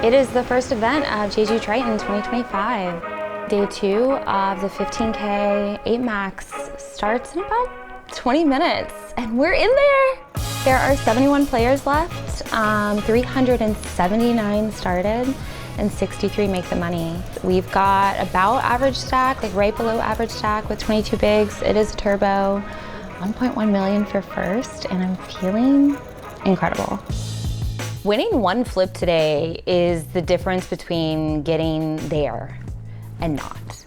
It is the first event of Jeju Triton 2025. Day 2 of the 15K 8 max starts in about 20 minutes, and we're in there. There are 71 players left, 379 started, and 63 make the money. We've got about average stack, like right below average stack with 22 bigs. It is a turbo, 1.1 million for first, and I'm feeling incredible. Winning one flip today is the difference between getting there and not.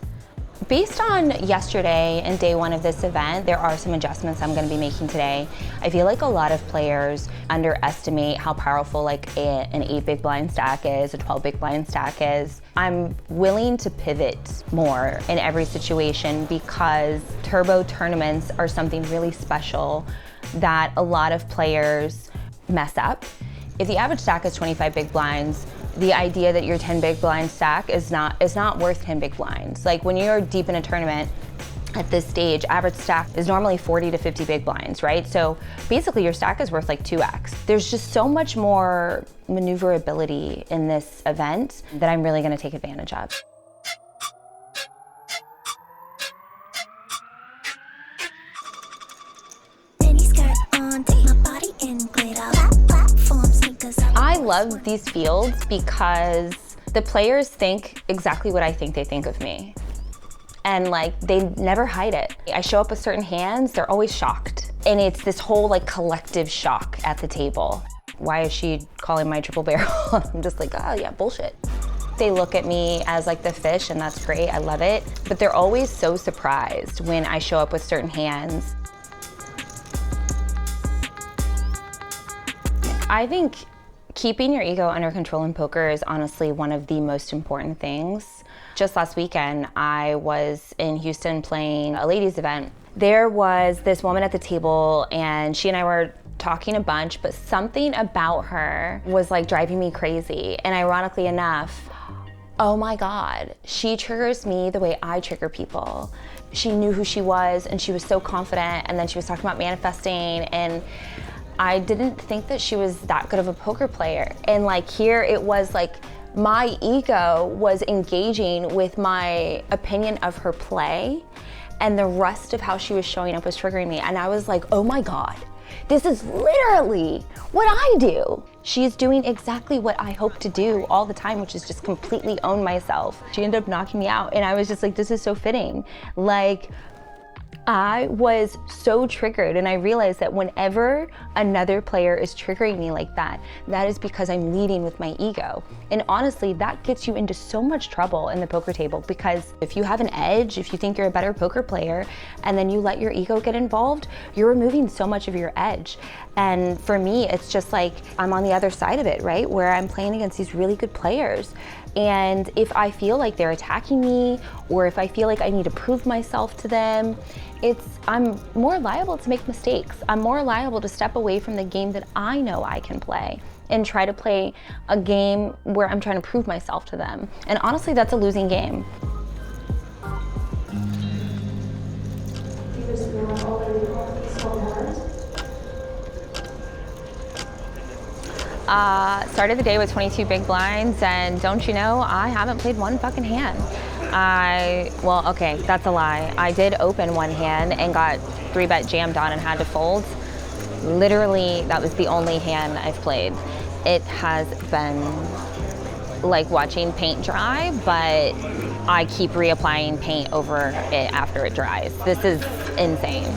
Based on yesterday and day 1 of this event, there are some adjustments I'm going to be making today. I feel like a lot of players underestimate how powerful like an 8 big blind stack is, a 12 big blind stack is. I'm willing to pivot more in every situation because turbo tournaments are something really special that a lot of players mess up. If the average stack is 25 big blinds, the idea that your 10 big blind stack is not worth 10 big blinds. Like when you're deep in a tournament at this stage, average stack is normally 40 to 50 big blinds, right? So basically your stack is worth like 2x. There's just so much more maneuverability in this event that I'm really gonna take advantage of. I love these fields because the players think exactly what I think they think of me. And like, they never hide it. I show up with certain hands, they're always shocked. And it's this whole like collective shock at the table. Why is she calling my triple barrel? I'm just like, oh yeah, bullshit. They look at me as like the fish, and that's great, I love it. But they're always so surprised when I show up with certain hands. I think keeping your ego under control in poker is honestly one of the most important things. Just last weekend, I was in Houston playing a ladies event. There was this woman at the table and she and I were talking a bunch, but something about her was like driving me crazy. And ironically enough, oh my God, she triggers me the way I trigger people. She knew who she was and she was so confident, and then she was talking about manifesting, and I didn't think that she was that good of a poker player. And like here it was like my ego was engaging with my opinion of her play, and the rest of how she was showing up was triggering me. And I was like, oh my God, this is literally what I do. She's doing exactly what I hope to do all the time, which is just completely own myself. She ended up knocking me out, and I was just like, this is so fitting. Like, I was so triggered, and I realized that whenever another player is triggering me like that, that is because I'm leading with my ego. And honestly, that gets you into so much trouble in the poker table, because if you have an edge, if you think you're a better poker player, and then you let your ego get involved, you're removing so much of your edge. And for me, it's just like I'm on the other side of it, right? Where I'm playing against these really good players. And if I feel like they're attacking me, or if I feel like I need to prove myself to them, I'm more liable to make mistakes. I'm more liable to step away from the game that I know I can play and try to play a game where I'm trying to prove myself to them. And honestly, that's a losing game. Started the day with 22 big blinds, and don't you know, I haven't played one fucking hand. Well, okay, that's a lie. I did open one hand and got 3-bet jammed on and had to fold. Literally, that was the only hand I've played. It has been like watching paint dry, but I keep reapplying paint over it after it dries. This is insane.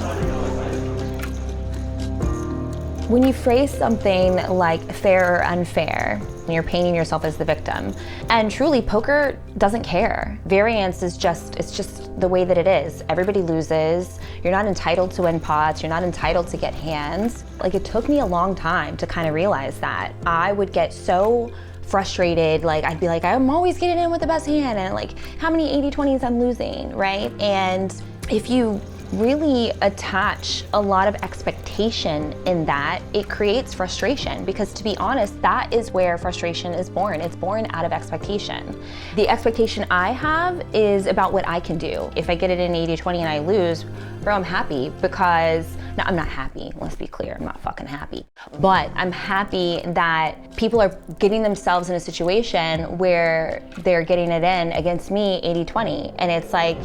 When you phrase something like fair or unfair, you're painting yourself as the victim. And truly, poker doesn't care. Variance is it's just the way that it is. Everybody loses. You're not entitled to win pots. You're not entitled to get hands. Like, it took me a long time to kind of realize that. I would get so frustrated, like I'd be like, I'm always getting in with the best hand, and like, how many 80-20s I'm losing, right? And if you really attach a lot of expectation in that, it creates frustration, because to be honest, that is where frustration is born. It's born out of expectation. The expectation I have is about what I can do. If I get it in 80-20 and I lose, bro, I'm happy because, no, I'm not happy, let's be clear, I'm not fucking happy. But I'm happy that people are getting themselves in a situation where they're getting it in against me 80-20. And it's like,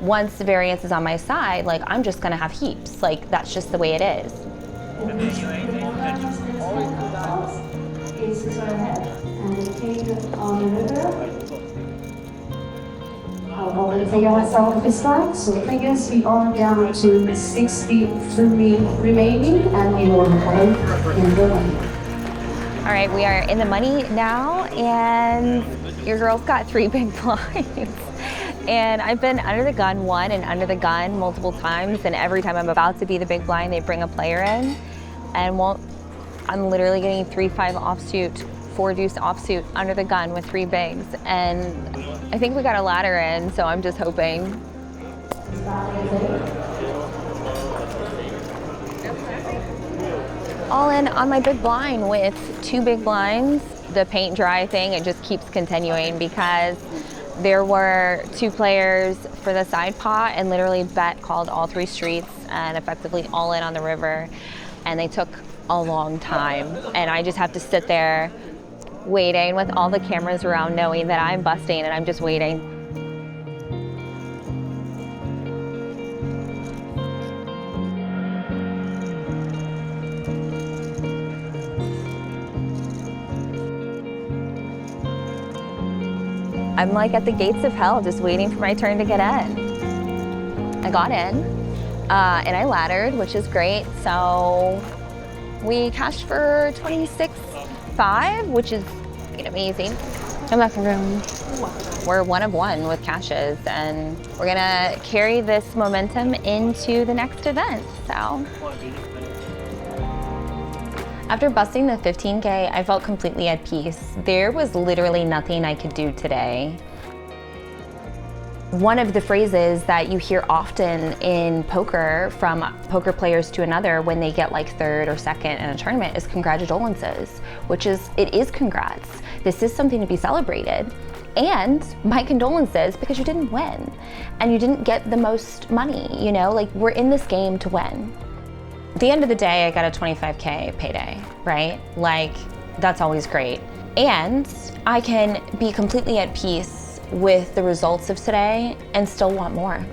once the variance is on my side, like, I'm just gonna have heaps. Like, that's just the way it is. Aces are ahead, and the king on the river. I'll open the figure myself at this time. So the figures, we are down to 63 remaining, and we will hold in the money. All right, we are in the money now, and your girl's got 3 big blinds. And I've been under the gun one and under the gun multiple times, and every time I'm about to be the big blind, they bring a player in, and I'm literally getting 3-5 offsuit, 4 deuce offsuit under the gun with 3 bigs, and I think we got a ladder in, so I'm just hoping. All in on my big blind with 2 big blinds. The paint dry thing, it just keeps continuing because there were 2 players for the side pot, and literally bet called all 3 streets and effectively all in on the river, and they took a long time, and I just have to sit there waiting with all the cameras around, knowing that I'm busting and I'm just waiting. I'm like at the gates of hell, just waiting for my turn to get in. I got in, and I laddered, which is great. So we cashed for 26.5, which is amazing. Americas Cardroom. We're 1 of 1 with cashes, and we're gonna carry this momentum into the next event, so. After busting the 15K, I felt completely at peace. There was literally nothing I could do today. One of the phrases that you hear often in poker from poker players to another when they get like 3rd or 2nd in a tournament is congratulations, which is, it is congrats. This is something to be celebrated. And my condolences, because you didn't win and you didn't get the most money, you know, like, we're in this game to win. At the end of the day, I got a 25K payday, right? Like, that's always great. And I can be completely at peace with the results of today and still want more.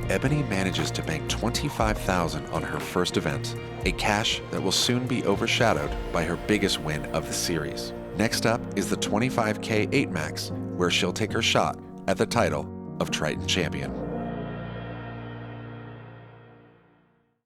Ebony manages to bank $25,000 on her first event, a cash that will soon be overshadowed by her biggest win of the series. Next up is the 25K 8 max, where she'll take her shot at the title of Triton Champion.